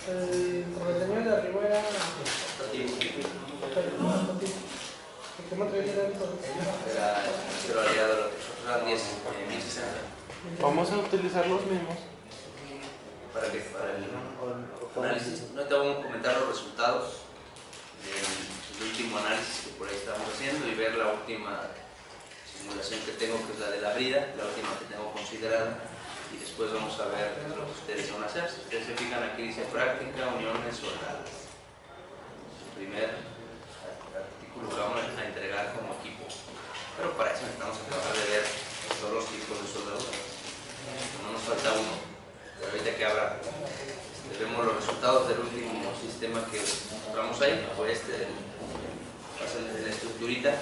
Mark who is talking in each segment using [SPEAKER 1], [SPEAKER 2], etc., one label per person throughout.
[SPEAKER 1] El relleno de arriba era... ¿Cómo traía el
[SPEAKER 2] Era cero aliado, eran 10.060.
[SPEAKER 3] Vamos a utilizar los mismos.
[SPEAKER 2] ¿Para qué? Para el análisis. No te voy a comentar los resultados del último análisis que por ahí estamos haciendo y ver la última simulación que tengo, que es la de la brida, la última que tengo considerada, y después vamos a ver lo que ustedes van a hacer. Si ustedes se fijan, aquí dice práctica, uniones soldadas. El primer artículo que vamos a entregar como equipo, pero para eso necesitamos acabar de ver todos los tipos de soldadura. No nos falta uno, pero ahorita que abra vemos los resultados del último sistema que mostramos ahí. Fue este, de la estructurita.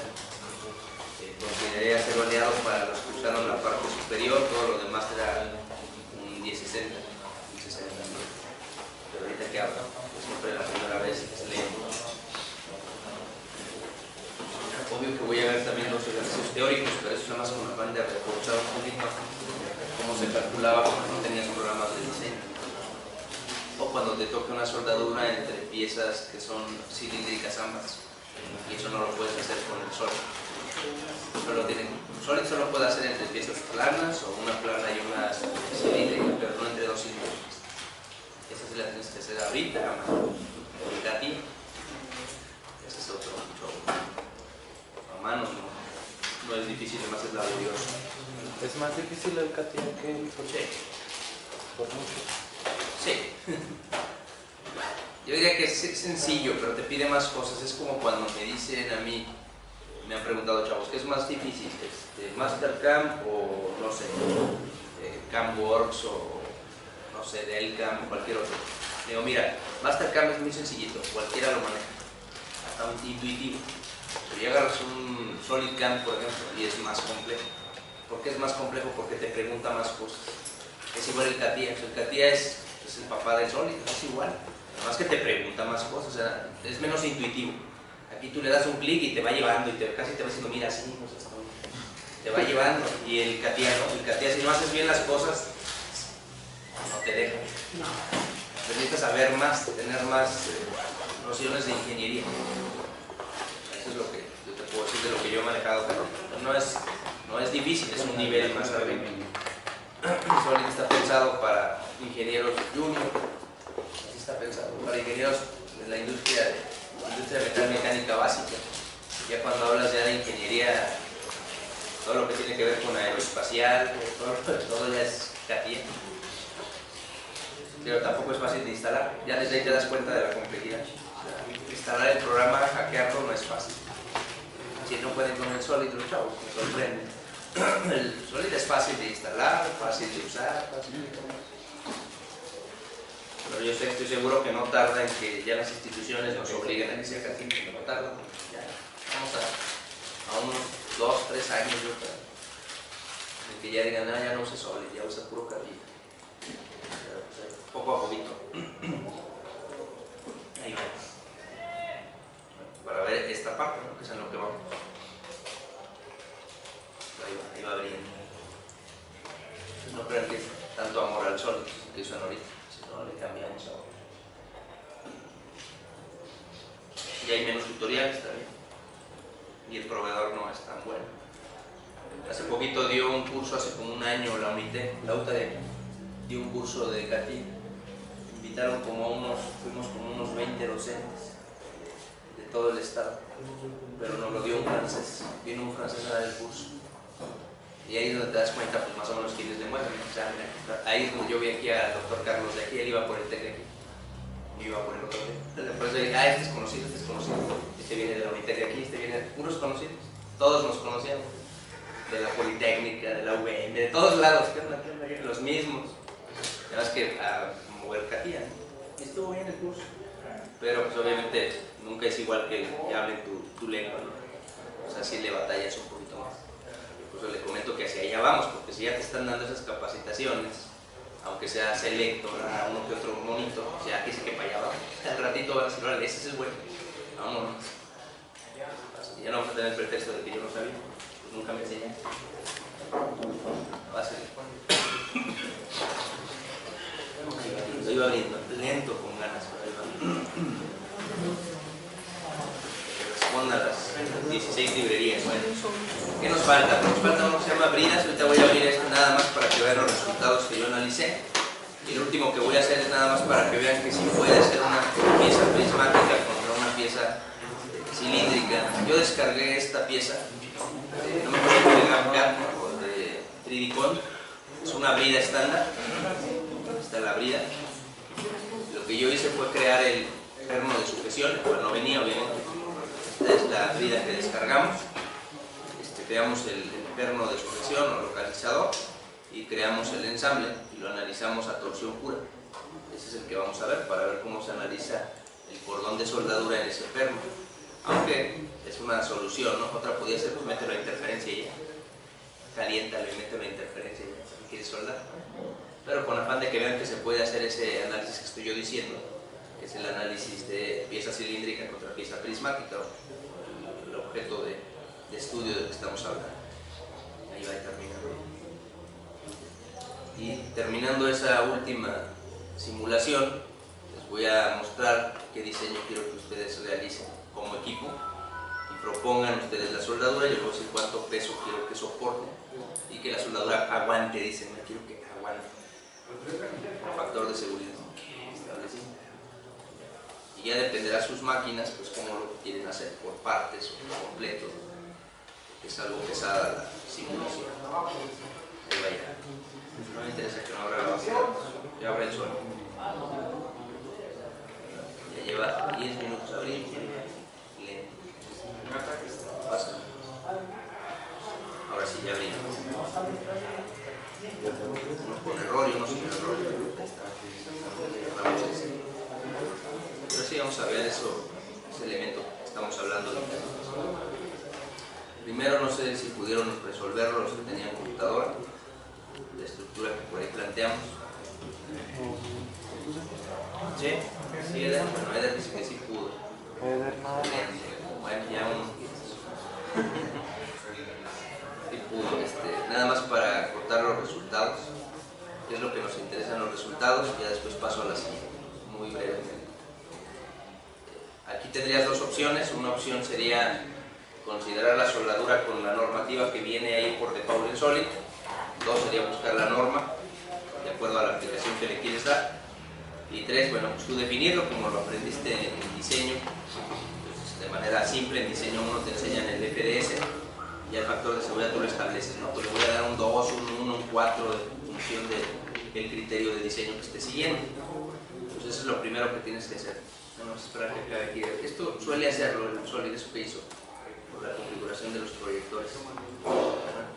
[SPEAKER 2] Consideré hacerlo aliado para los que usaron la parte superior, todo lo demás era un 1060, pero ahorita que hablo, siempre es la primera vez que se lee. Obvio que voy a ver también los ejercicios teóricos, pero eso es nada más con afán de reforzar un poquito cómo se calculaba cuando no tenías programas de diseño, o cuando te toca una soldadura entre piezas que son cilíndricas ambas, y eso no lo puedes hacer con el Solid. Solid solo puede hacer entre piezas planas o una plana y una cilíndrica, pero no entre dos cilíndricas. Esa sí la tienes que hacer ahorita, a ti. Ese es otro show. A mano no es difícil, además es laborioso.
[SPEAKER 3] Es más difícil el CATIA que el
[SPEAKER 2] Sí.
[SPEAKER 3] por mucho.
[SPEAKER 2] Sí. Yo diría que es sencillo, pero te pide más cosas. Es como cuando me dicen a mí, me han preguntado chavos, ¿qué es más difícil? ¿Mastercam o, no sé, CamWorks o, no sé, Delcam o cualquier otro? Digo, mira, Mastercam es muy sencillito, cualquiera lo maneja, hasta un intuitivo. Pero ya agarras un SolidCam, por ejemplo, y es más complejo. ¿Por qué es más complejo? Porque te pregunta más cosas. Es igual el CATIA. El CATIA es el papá del Solid, es igual. Además que te pregunta más cosas, o sea, es menos intuitivo. Aquí tú le das un clic y te va llevando y casi te va diciendo, mira, así, no sé, te va llevando. Y el CATIA no, el CATIA si no haces bien las cosas, no te deja. Necesitas saber más, tener más nociones de ingeniería. Eso es lo que yo te puedo decir de lo que yo he manejado, pero no es difícil, es un nivel más arriba. Solid está pensado para ingenieros junior, así está pensado, para ingenieros de la industria mecánica básica. Ya cuando hablas ya de ingeniería, todo lo que tiene que ver con aeroespacial, todo ya es CATIA. Pero tampoco es fácil de instalar, ya desde ahí te das cuenta de la complejidad. Instalar el programa, hackearlo no es fácil. Si no pueden con el Solid, los chavos me sorprenden. El Solid es fácil de instalar, fácil de usar, fácil de todo. Pero yo estoy seguro que no tarda en que ya las instituciones nos obliguen a que sea CATIA, que no tarda. Ya, vamos a unos 2, 3 años, yo creo, en que ya digan, ya no usa Solid, ya usa puro CATIA. Poco a poquito. Ahí va. Para ver esta parte, ¿no? Que es en lo que vamos. Ahí va abriendo. Entonces no crean que es tanto amor al Solid que usan ahorita. No le cambiamos ahora. Y hay menos tutoriales también. Y el proveedor no es tan bueno. Hace poquito dio un curso, hace como un año, la UTAD dio un curso de CATIA. Invitaron fuimos como unos 20 docentes de todo el estado. Pero nos lo dio un francés. Vino un francés a dar el curso. Y ahí es donde te das cuenta, pues más o menos quiénes le mueven. O sea, ahí es donde yo vi aquí al doctor Carlos de aquí, él iba por el TEC de aquí. Yo iba por el otro TEC. Por eso dije, este es conocido, este es conocido. Este viene de la Unitec de aquí, este viene de puros conocidos. Todos nos conocíamos. De la Politécnica, de la UVM, de todos lados. ¿Qué onda? Los mismos. Además que a mover CATIA, ¿no? Y estuvo bien el curso. Pero pues obviamente nunca es igual que hablen tu lengua, ¿no? O sea, sí le batallas un poquito más. Por eso le comento que hacia allá vamos, porque si ya te están dando esas capacitaciones, aunque sea selecto a uno que otro monito, o sea, que sí que para allá vamos. Al ratito van a decir, ese es bueno, vámonos. Ya no vamos a tener el pretexto de que yo no sabía. Nunca me enseñaste. Va a ser. Lo iba abriendo, lento, con ganas, pero ahí va. Responda a las 16 librerías. Bueno, ¿qué nos falta? Nos falta uno que se llama bridas. Ahorita voy a abrir este nada más para que vean los resultados que yo analicé. Y el último que voy a hacer es nada más para que vean que sí puede ser una pieza prismática contra una pieza cilíndrica. Yo descargué esta pieza, no me acuerdo de GrabCAD o de 3D-Con. Es una brida estándar. Esta es la brida. Lo que yo hice fue crear el perno de sujeción, el cual no venía obviamente. Esta es la brida que descargamos. Creamos el perno de sujeción o localizador y creamos el ensamble y lo analizamos a torsión pura. Ese es el que vamos a ver para ver cómo se analiza el cordón de soldadura en ese perno. Aunque es una solución, ¿no? Otra podría ser, pues mételo a interferencia y ya. Caliéntalo y mételo a interferencia y ya, si quieres soldar. Pero con afán de que vean que se puede hacer ese análisis que estoy yo diciendo, que es el análisis de pieza cilíndrica contra pieza prismática, el objeto de estudio del que estamos hablando. Ahí va terminando. Y terminando esa última simulación, les voy a mostrar qué diseño quiero que ustedes realicen como equipo y propongan ustedes la soldadura. Yo les voy a decir cuánto peso quiero que soporte y que la soldadura aguante, dicen, me quiero que aguante. Factor de seguridad establecido. Y ya dependerá sus máquinas, pues cómo lo quieren hacer, por partes o por completo. Es algo pesada la simulación. Ahí vaya. No me interesa que no abra la base de datos. Ya abre el suelo. Ya lleva 10 minutos abrir. Lento. Pasa. Ahora sí, ya abrí. Unos con error y unos sin error. Ahí está. Pero sí vamos a ver eso, ese elemento que estamos hablando de. Primero, no sé si pudieron resolverlo los que tenían computadora, la estructura que por ahí planteamos. ¿Sí? Sí, Eder. Bueno, Eder dice que sí pudo. Bueno, ya uno. Sí pudo. Nada más para cortar los resultados, que es lo que nos interesan los resultados, y ya después paso a la siguiente, muy brevemente. Aquí tendrías dos opciones. Una opción sería considerar la soldadura con la normativa que viene ahí por default en Solid. Dos sería buscar la norma de acuerdo a la aplicación que le quieres dar. Y tres, bueno, pues tú definirlo como lo aprendiste en diseño. Entonces, de manera simple, en diseño 1 te enseñan el FDS, y el factor de seguridad tú lo estableces, ¿no? Pues le voy a dar un 2, un 1, un 4 en función del criterio de diseño que esté siguiendo. Entonces eso es lo primero que tienes que hacer. Vamos a esperar que acabe aquí. Esto suele hacerlo el Solid, eso que hizo, por la configuración de los proyectores.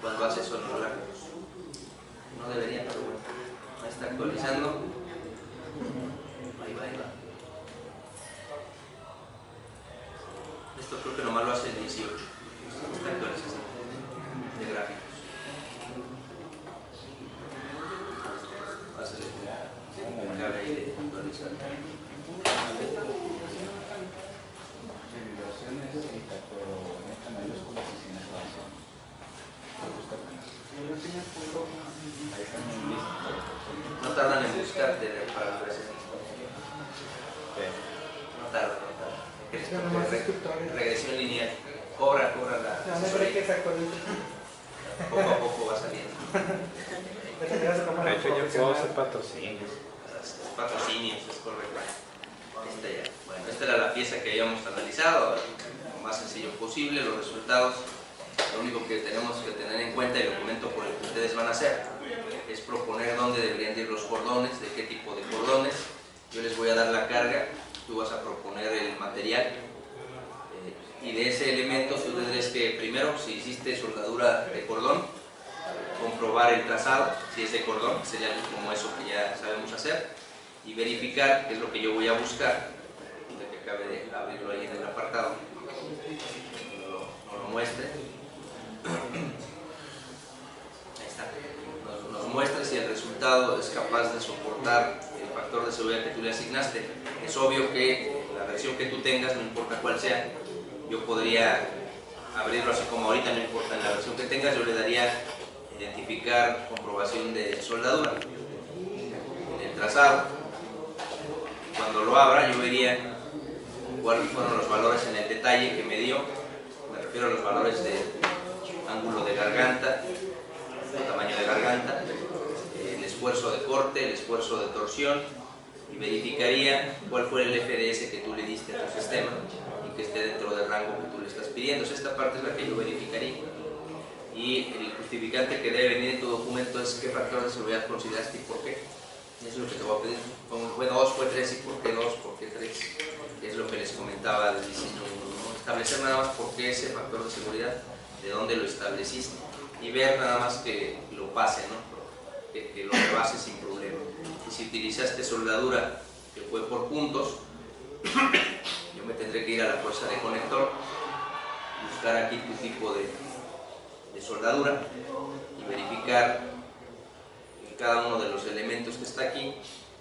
[SPEAKER 2] Cuando hace eso no debería, pero bueno, ahí está actualizando. Ahí va. Esto creo que nomás lo hace el 18, esta actualización de gráficos. Pásale el cable ahí de actualizar. No tardan en buscarte para la regresión. No tardan. Regresión lineal. Cobra la.
[SPEAKER 1] No creo que se actualice.
[SPEAKER 2] Poco a poco va saliendo.
[SPEAKER 3] De hecho, yo puedo hacer patrocinios.
[SPEAKER 2] Patrocinios, es correcto. Bueno, esta era la pieza que habíamos analizado, lo más sencillo posible. Los resultados, lo único que tenemos que tener en cuenta, y el documento por el que ustedes van a hacer, es proponer dónde deberían ir los cordones, de qué tipo de cordones. Yo les voy a dar la carga, tú vas a proponer el material, y de ese elemento tú tendrás que, primero, si hiciste soldadura de cordón, comprobar el trazado, si es de cordón, que sería algo como eso que ya sabemos hacer, y verificar qué es lo que yo voy a buscar, de que acabe de abrirlo ahí en el apartado, no lo muestre. Ahí está. Nos muestra si el resultado es capaz de soportar el factor de seguridad que tú le asignaste. Es obvio que la versión que tú tengas, no importa cuál sea, yo podría abrirlo así como ahorita, no importa en la versión observación que tengas, yo le daría identificar comprobación de soldadura en el trazado. Cuando lo abra, yo vería cuáles fueron los valores en el detalle que me dio. Me refiero a los valores de ángulo de garganta, el tamaño de garganta, el esfuerzo de corte, el esfuerzo de torsión, y verificaría cuál fue el FDS que tú le diste a tu sistema y que esté dentro del rango que tú le estás pidiendo. Esta parte es la que yo verificaría. Y el justificante que debe venir en tu documento es qué factor de seguridad consideraste y por qué. Eso es lo que te voy a pedir. Fue 2, fue 3 y por qué 2, por qué 3. Es lo que les comentaba del diseño 1, ¿no? Establecer nada más por qué ese factor de seguridad, de dónde lo estableciste, y ver nada más que lo pase, ¿no? Que lo rebase sin problema. Y si utilizaste soldadura que fue por puntos, yo me tendré que ir a la fuerza de conector, buscar aquí tu tipo de soldadura y verificar que cada uno de los elementos que está aquí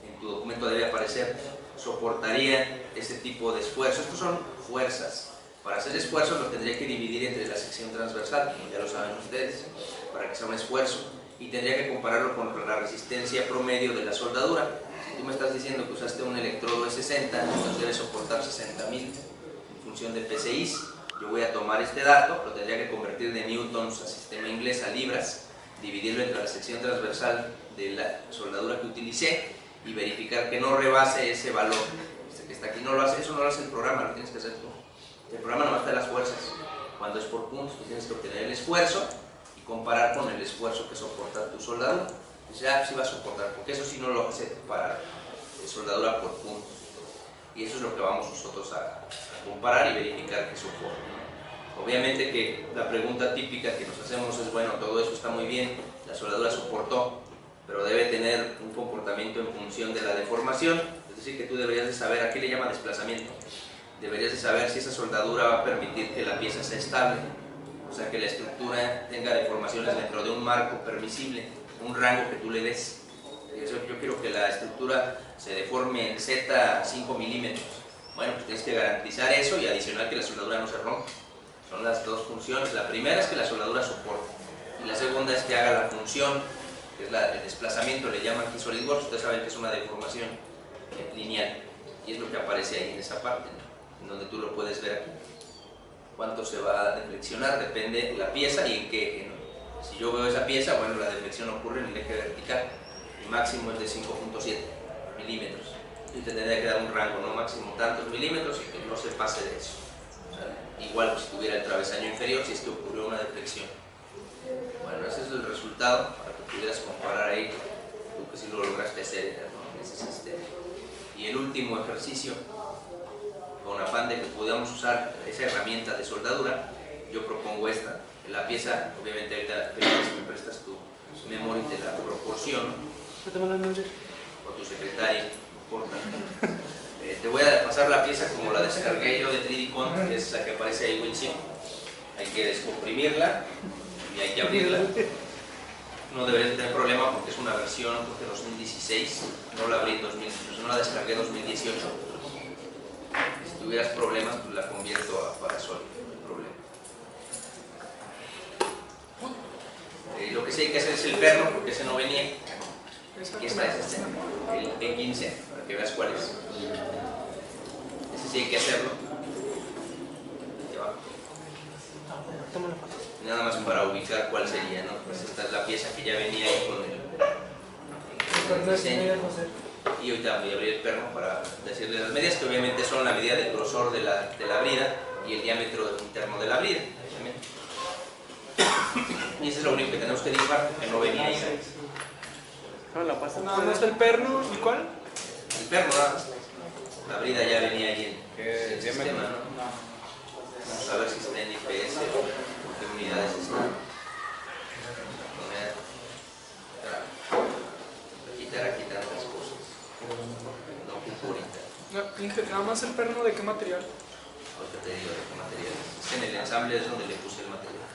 [SPEAKER 2] en tu documento debe aparecer soportaría ese tipo de esfuerzo. Estos son fuerzas. Para hacer esfuerzos lo tendría que dividir entre la sección transversal, como ya lo saben ustedes, para que sea un esfuerzo, y tendría que compararlo con la resistencia promedio de la soldadura. Si tú me estás diciendo que usaste un electrodo E60, entonces debe soportar 60.000 en función de PSI. Yo voy a tomar este dato, lo tendría que convertir de newtons a sistema inglés a libras, dividirlo entre la sección transversal de la soldadura que utilicé y verificar que no rebase ese valor. Este que está aquí no lo hace, eso no lo hace el programa, lo tienes que hacer tú. El programa no está en las fuerzas. Cuando es por puntos, tú tienes que obtener el esfuerzo y comparar con el esfuerzo que soporta tu soldadura. Entonces ya sí va a soportar, porque eso sí no lo hace para soldadura por puntos. Y eso es lo que vamos nosotros a comparar y verificar que soporta. Obviamente que la pregunta típica que nos hacemos es, bueno, todo eso está muy bien, la soldadura soportó, pero debe tener un comportamiento en función de la deformación, es decir, que tú deberías de saber, ¿a qué le llama desplazamiento? Deberías de saber si esa soldadura va a permitir que la pieza sea estable, o sea, que la estructura tenga deformaciones dentro de un marco permisible, un rango que tú le des. Yo quiero que la estructura se deforme en Z 5 milímetros. Bueno, pues tienes que garantizar eso y adicional que la soldadura no se rompa. Son las dos funciones. La primera es que la soldadura soporte y la segunda es que haga la función, que es el desplazamiento, le llaman aquí SolidWorks. Ustedes saben que es una deformación lineal y es lo que aparece ahí en esa parte, ¿no? En donde tú lo puedes ver aquí. Cuánto se va a deflexionar depende de la pieza y en qué eje, ¿no? Si yo veo esa pieza, bueno, la deflexión ocurre en el eje vertical. El máximo es de 5.7 milímetros. Y te tendría que dar un rango, no máximo tantos milímetros y que no se pase de eso. O sea, igual que si tuviera el travesaño inferior, si es que ocurrió una deflexión. Bueno, ese es el resultado para que pudieras comparar ahí, tú que si lo lograste hacer, ¿no? En ese sistema. Y el último ejercicio, con afán de que podamos usar esa herramienta de soldadura, yo propongo esta. La pieza, obviamente ahorita me prestas tu memoria y te la proporciono, o tu secretaria, no importa. Te voy a pasar la pieza como la descargué yo de 3D-Con, que es la que aparece ahí, WinZip. Hay que descomprimirla y hay que abrirla. No deberías tener problema porque es una versión de 2016, no la abrí en 2018, no la descargué en 2018. Si tuvieras problemas, pues la convierto a Parasol, no hay problema. Lo que sí hay que hacer es el perno, porque ese no venía. Aquí está, es este, el E15, para que veas cuál es. Ese sí hay que hacerlo. Aquí abajo. Nada más para ubicar cuál sería, ¿no? Pues esta es la pieza que ya venía ahí con el diseño. Y ahorita voy a abrir el perno para decirle las medidas, que obviamente son la medida del grosor de la brida y el diámetro interno de la brida. Y eso es lo único que tenemos que dibujar, que no venía ahí.
[SPEAKER 1] Nada más el perno y cuál?
[SPEAKER 2] El perno, nada más. La brida ya venía ahí en el sistema, ¿no? Vamos a ver si está en IPS o qué unidades están. Quitar aquí tantas cosas. No ocupo ahorita.
[SPEAKER 1] Nada más el perno, ¿de qué material?
[SPEAKER 2] Ahorita te digo de qué material. Es que en el ensamble es donde le puse el material.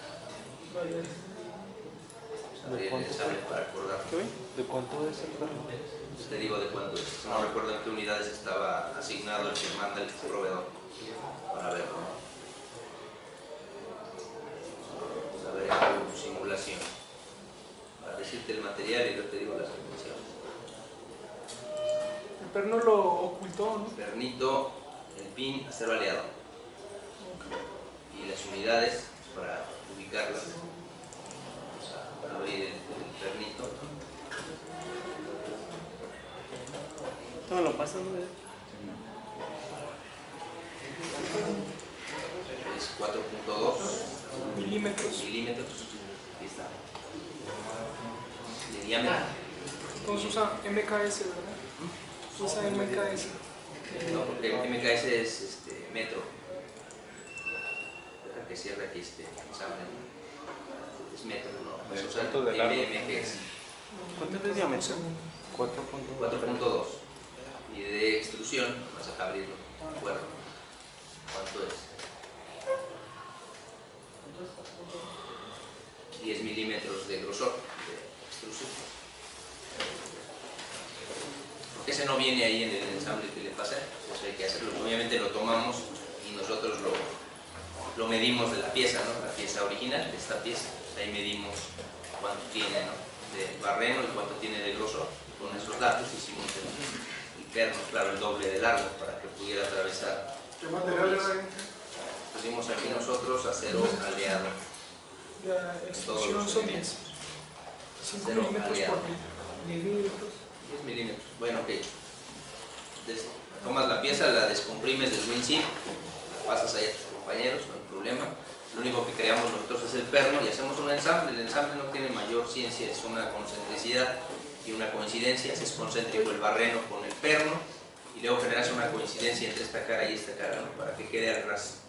[SPEAKER 2] Abrir el ensamble para acordar.
[SPEAKER 3] ¿De cuánto es el perno?
[SPEAKER 2] Te digo de cuánto es. No recuerdo en qué unidades estaba asignado el que manda el proveedor. Para verlo. Vamos a ver. necesite el material y yo te digo las condiciones.
[SPEAKER 1] El perno lo ocultó, ¿no?
[SPEAKER 2] Pernito, el pin, acero aleado. Y las unidades para ubicarlas. Vamos a abrir el pernito.
[SPEAKER 1] No lo pasan, ¿no?
[SPEAKER 2] Es 4.2
[SPEAKER 1] Milímetros.
[SPEAKER 2] Aquí está. De diámetro.
[SPEAKER 1] Entonces usa MKS, ¿verdad? Usa MKS.
[SPEAKER 2] No, porque el MKS es metro. Deja que cierre aquí este ensamble. Es metro, no. Se usa el MKS.
[SPEAKER 1] ¿Cuánto es de diámetro?
[SPEAKER 2] 4.2. Y de extrusión, vamos a abrirlo. Bueno, ¿cuánto es? 10 milímetros de grosor de extrusión. Porque ese no viene ahí en el ensamble que le pasé, pues hay que hacerlo. Obviamente lo tomamos y nosotros lo medimos de la pieza, ¿no? La pieza original de esta pieza. Ahí medimos cuánto tiene, ¿no? De barreno y cuánto tiene de grosor. Con esos datos hicimos el perno, claro, el doble de largo para que pudiera atravesar.
[SPEAKER 3] ¿Qué material era?
[SPEAKER 2] Pusimos aquí nosotros acero aleado.
[SPEAKER 1] La extrusión son 10. 5 milímetros por 10 milímetros.
[SPEAKER 2] 10 milímetros. Bueno, ok. Tomas la pieza, la descomprimes del windshield, la pasas ahí a tus compañeros, no hay problema. Lo único que creamos nosotros es el perno y hacemos un ensamble. El ensamble no tiene mayor ciencia, es una concentricidad y una coincidencia. Es concéntrico el barreno con el perno y luego generas una coincidencia entre esta cara y esta cara, ¿no? Para que quede al ras.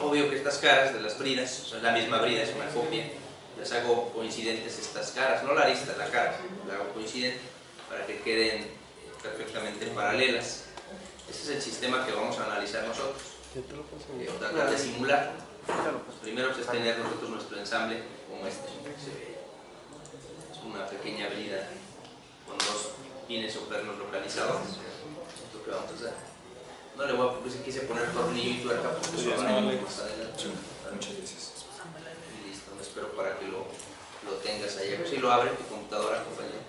[SPEAKER 2] Obvio que estas caras de las bridas, son la misma brida, es una copia, las hago coincidentes estas caras, no la arista, la cara, la hago coincidente para que queden perfectamente paralelas. Ese es el sistema que vamos a analizar nosotros, o tratar de simular. Primero es tener nosotros nuestro ensamble como este, es una pequeña brida con dos pines o pernos localizados. Esto que vamos a hacer. No le voy a, pues quise poner tornillo y tuerca porque eso va más adelante.
[SPEAKER 1] Muchas gracias.
[SPEAKER 2] Y listo, me espero para que lo tengas ahí. Si lo abre tu computadora, compañero.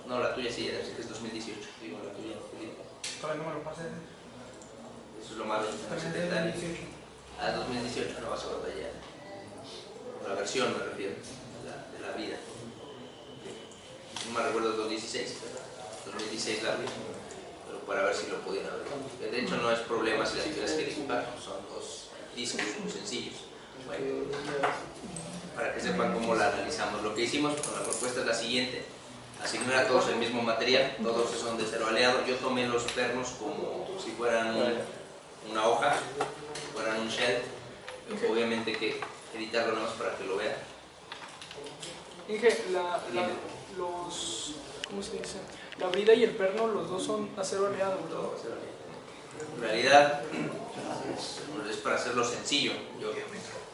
[SPEAKER 2] No, la tuya sí, así que es 2018. Digo, la tuya, Felipe.
[SPEAKER 3] Todavía no me lo pasé.
[SPEAKER 2] Eso es lo malo de tener 70 años. Ah, 2018, no vas a batallar. La versión me refiero, de la vida. No me recuerdo 2016, ¿verdad? 2016 la vida. Para ver si lo pudieran ver. De hecho no es problema si las tuvieras que equipar, son dos discos muy sencillos. Bueno, para que sepan cómo la analizamos. Lo que hicimos con la propuesta es la siguiente: asignar a todos el mismo material, todos son de acero aleado. Yo tomé los pernos como si fueran una hoja, si fueran un shell. Obviamente hay que editarlo nada más para que lo vean.
[SPEAKER 1] Inge, los... ¿cómo se dice? La brida y el perno, los dos son acero aleado, ¿verdad?
[SPEAKER 2] En realidad es para hacerlo sencillo. Yo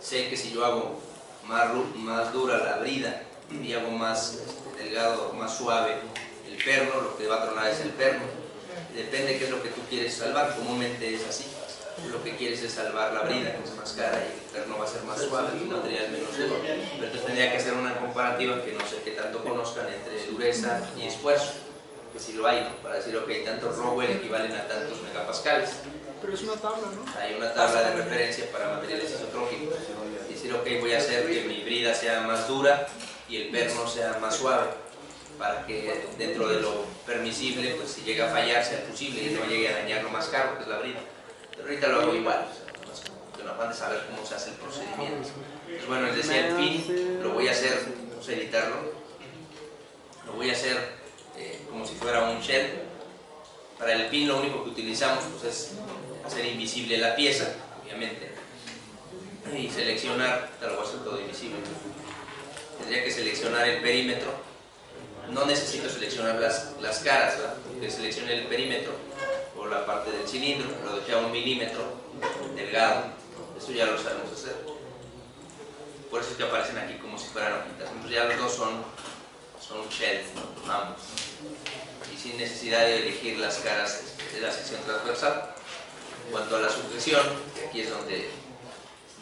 [SPEAKER 2] sé que si yo hago más dura la brida y hago más delgado, más suave el perno, lo que va a tronar es el perno. Depende de qué es lo que tú quieres salvar. Comúnmente es así. Lo que quieres es salvar la brida, que es más cara, y el perno va a ser más suave, un material menos duro. Pero entonces tendría que hacer una comparativa que no sé qué tanto conozcan entre dureza y esfuerzo. Que si lo hay, ¿no? Para decir, ok, tantos Rowell equivalen a tantos megapascales.
[SPEAKER 1] Pero es una tabla, ¿no?
[SPEAKER 2] Hay una tabla de referencia para materiales isotrópicos. Y decir, ok, voy a hacer que mi brida sea más dura y el perno sea más suave, para que dentro de lo permisible, pues si llega a fallar, sea posible y no llegue a dañar lo más caro, que es la brida. Pero ahorita lo hago igual, o sea, que no van a saber cómo se hace el procedimiento. Pues bueno, es decir, el pin lo voy a hacer, vamos a editarlo, lo voy a hacer como si fuera un shell. Para el pin lo único que utilizamos pues, es hacer invisible la pieza, obviamente, y seleccionar, te lo voy a hacer todo invisible. Tendría que seleccionar el perímetro. No necesito seleccionar las caras, ¿verdad? Porque seleccione el perímetro o la parte del cilindro, lo dejé a 1 milímetro delgado. Eso ya lo sabemos hacer. Por eso es que aparecen aquí como si fueran hojitas. Entonces ya los dos son shells, ¿no? Ambos. Y sin necesidad de elegir las caras de la sección transversal. En cuanto a la sujeción, que aquí es donde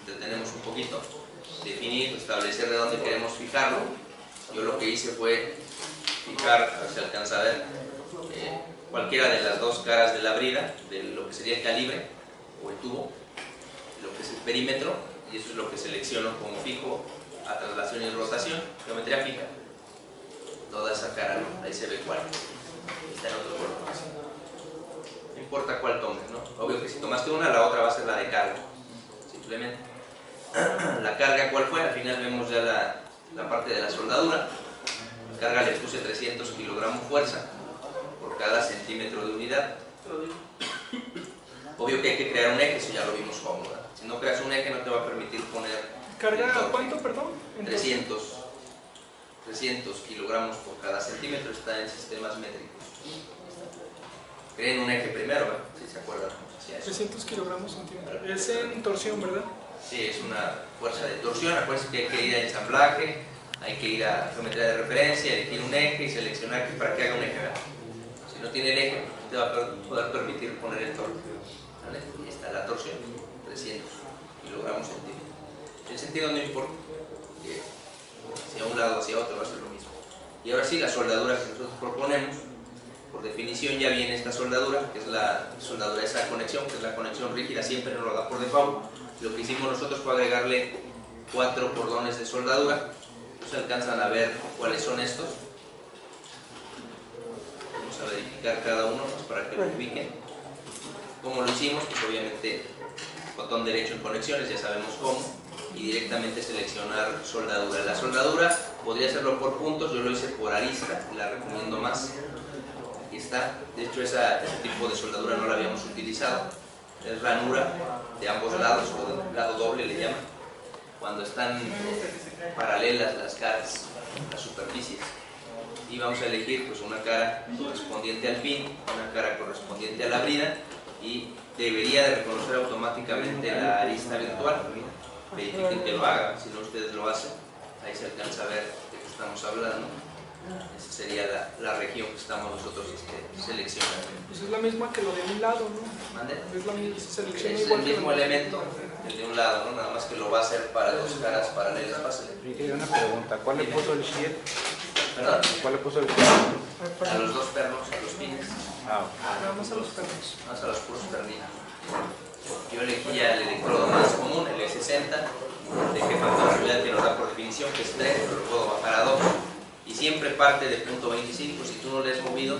[SPEAKER 2] detenemos un poquito, definir, establecer de dónde queremos fijarlo. Yo lo que hice fue fijar, a ver si alcanza a ver, cualquiera de las dos caras de la brida, de lo que sería el calibre o el tubo, lo que es el perímetro, y eso es lo que selecciono como fijo a traslación y rotación, geometría fija. Toda esa cara, ¿no? Ahí se ve cuál. Está en otro color. No importa cuál tomes, ¿no? Obvio que si tomaste una, la otra va a ser la de carga. Simplemente. La carga, ¿cuál fue? Al final vemos ya la parte de la soldadura. La carga le puse 300 kilogramos fuerza por cada centímetro de unidad. Obvio que hay que crear un eje, eso ya lo vimos cómodo. Si no creas un eje no te va a permitir poner...
[SPEAKER 1] ¿Carga cuánto, perdón?
[SPEAKER 2] 300 kilogramos por cada centímetro, está en sistemas métricos. Creen un eje primero, ¿verdad? Si se acuerdan.
[SPEAKER 1] 300 kilogramos centímetro. Es en torsión, ¿verdad?
[SPEAKER 2] Sí, es una fuerza de torsión. Acuérdense que hay que ir a ensamblaje, hay que ir a geometría de referencia, elegir un eje y seleccionar para que haga un eje, ¿verdad? Si no tiene el eje, no te va a poder permitir poner el torque. ¿Vale? Y está la torsión, 300 kilogramos centímetro. El sentido no importa, que hacia un lado o hacia otro va a ser lo mismo. Y ahora sí, la soldadura que nosotros proponemos, por definición ya viene esta soldadura, que es la soldadura de esa conexión, que es la conexión rígida, siempre nos lo da por default. Lo que hicimos nosotros fue agregarle 4 cordones de soldadura. Se alcanzan a ver cuáles son estos. Vamos a verificar cada uno para que lo ubiquen. ¿Cómo lo hicimos? Pues obviamente botón derecho en conexiones, ya sabemos cómo, y directamente seleccionar soldadura. La soldadura podría hacerlo por puntos, yo lo hice por arista, la recomiendo más. Aquí está, de hecho ese tipo de soldadura no la habíamos utilizado. Es ranura de ambos lados, o de lado doble le llaman, cuando están paralelas las caras, las superficies. Y vamos a elegir pues una cara correspondiente al pin, una cara correspondiente a la brida, y debería de reconocer automáticamente la arista virtual. Verifiquen que lo haga, si no ustedes lo hacen, ahí se alcanza a ver de qué estamos hablando. Esa sería la región que estamos nosotros seleccionando.
[SPEAKER 1] Pues es la misma que lo de un lado, ¿no?
[SPEAKER 2] ¿Mande?
[SPEAKER 1] Es la misma, se selecciona
[SPEAKER 2] Es el
[SPEAKER 1] igual que
[SPEAKER 2] mismo
[SPEAKER 1] lo de-
[SPEAKER 2] elemento, el de un lado, ¿no? Nada más que lo va a hacer para dos caras paralelas. Pásale.
[SPEAKER 3] Y una pregunta, ¿cuál le puso el shield?
[SPEAKER 2] ¿Perdón?
[SPEAKER 3] ¿Cuál le puso el shield?
[SPEAKER 2] A los dos pernos, a los pines.
[SPEAKER 1] Nada más a los perros.
[SPEAKER 2] Más a los puros pernitos. Yo elegí el electrodo más común, el E60, de que factor que nos da por definición, que es 3, pero lo puedo bajar a 2. Y siempre parte de punto 25, si tú no le has movido,